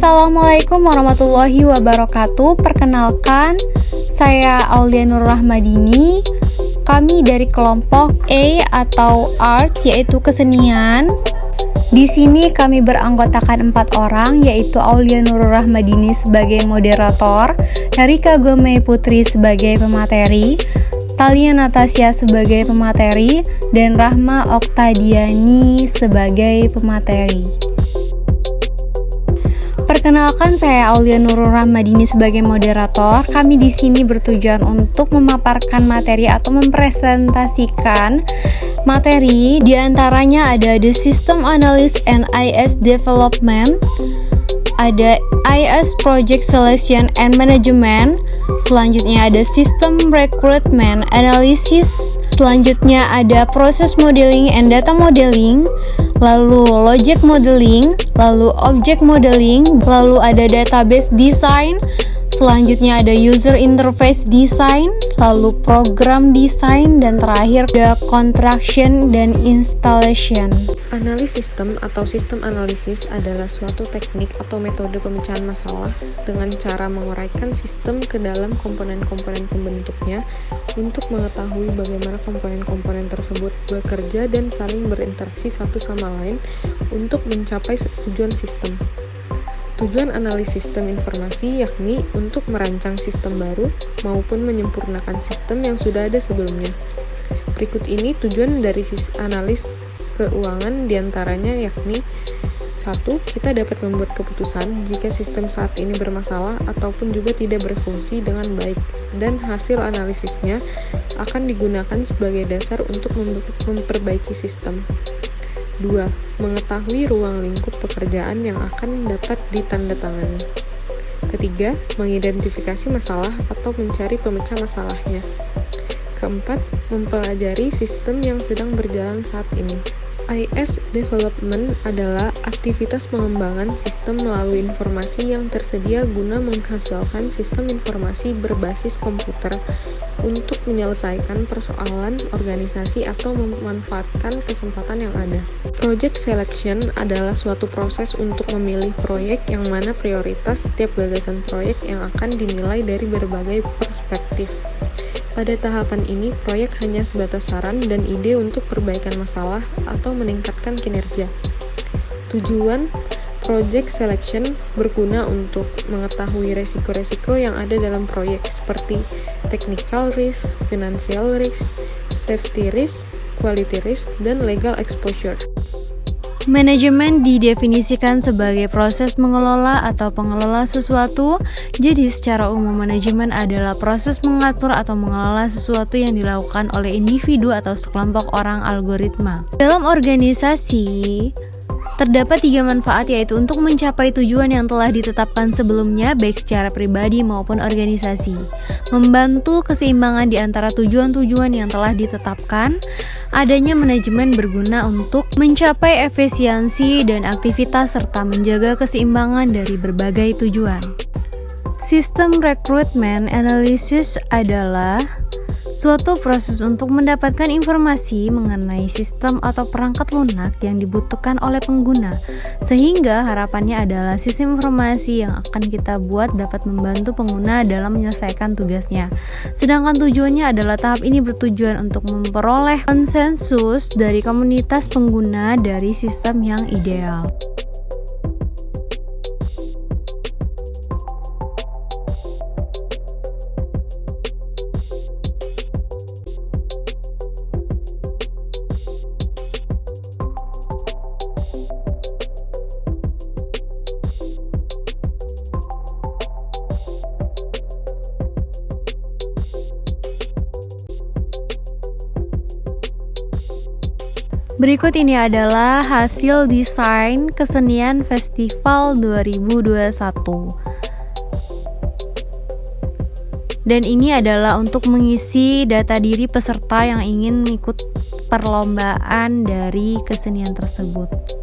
Assalamualaikum warahmatullahi wabarakatuh. Perkenalkan, saya Aulia Nur Rahmadini. Kami dari kelompok A atau Art, yaitu kesenian. Di sini kami beranggotakan 4 orang, yaitu Aulia Nur Rahmadini sebagai moderator, Rika Gomei Putri sebagai pemateri, Talia Natasya sebagai pemateri, dan Rahma Oktadiani sebagai pemateri. Perkenalkan, saya Aulia Nurul Rahmadini sebagai moderator. Kami di sini bertujuan untuk memaparkan materi atau mempresentasikan materi. Di antaranya ada The System Analysis and IS Development, ada IS Project Selection and Management, selanjutnya ada System Recruitment Analysis, selanjutnya ada Process Modeling and Data Modeling, lalu Logic Modeling, lalu Object Modeling, lalu ada Database Design, selanjutnya ada User Interface Design, lalu Program Design, dan terakhir ada Construction dan Installation. Analis sistem atau sistem analisis adalah suatu teknik atau metode pemecahan masalah dengan cara menguraikan sistem ke dalam komponen-komponen pembentuknya untuk mengetahui bagaimana komponen-komponen tersebut bekerja dan saling berinteraksi satu sama lain untuk mencapai tujuan sistem. Tujuan analis sistem informasi yakni untuk merancang sistem baru maupun menyempurnakan sistem yang sudah ada sebelumnya. Berikut ini tujuan dari analis keuangan diantaranya yakni 1. Kita dapat membuat keputusan jika sistem saat ini bermasalah ataupun juga tidak berfungsi dengan baik, dan hasil analisisnya akan digunakan sebagai dasar untuk memperbaiki sistem. 2. Mengetahui ruang lingkup pekerjaan yang akan dapat ditandatangani. 3. Mengidentifikasi masalah atau mencari pemecah masalahnya. 4. Mempelajari sistem yang sedang berjalan saat ini. IS Development adalah aktivitas pengembangan sistem melalui informasi yang tersedia guna menghasilkan sistem informasi berbasis komputer untuk menyelesaikan persoalan organisasi atau memanfaatkan kesempatan yang ada. Project Selection adalah suatu proses untuk memilih proyek yang mana prioritas setiap gagasan proyek yang akan dinilai dari berbagai perspektif. Pada tahapan ini, proyek hanya sebatas saran dan ide untuk perbaikan masalah atau meningkatkan kinerja. Tujuan Project Selection berguna untuk mengetahui resiko-resiko yang ada dalam proyek seperti technical risk, financial risk, safety risk, quality risk, dan legal exposure. Manajemen didefinisikan sebagai proses mengelola atau pengelola sesuatu. Jadi secara umum manajemen adalah proses mengatur atau mengelola sesuatu yang dilakukan oleh individu atau sekelompok orang algoritma. Dalam organisasi terdapat 3 manfaat, yaitu untuk mencapai tujuan yang telah ditetapkan sebelumnya baik secara pribadi maupun organisasi, membantu keseimbangan di antara tujuan-tujuan yang telah ditetapkan. Adanya manajemen berguna untuk mencapai efisiensi dan aktivitas serta menjaga keseimbangan dari berbagai tujuan. Sistem Recruitment Analysis adalah suatu proses untuk mendapatkan informasi mengenai sistem atau perangkat lunak yang dibutuhkan oleh pengguna, sehingga harapannya adalah sistem informasi yang akan kita buat dapat membantu pengguna dalam menyelesaikan tugasnya. Sedangkan tujuannya adalah tahap ini bertujuan untuk memperoleh konsensus dari komunitas pengguna dari sistem yang ideal. Berikut ini adalah hasil desain kesenian Festival 2021. Dan ini adalah untuk mengisi data diri peserta yang ingin ikut perlombaan dari kesenian tersebut.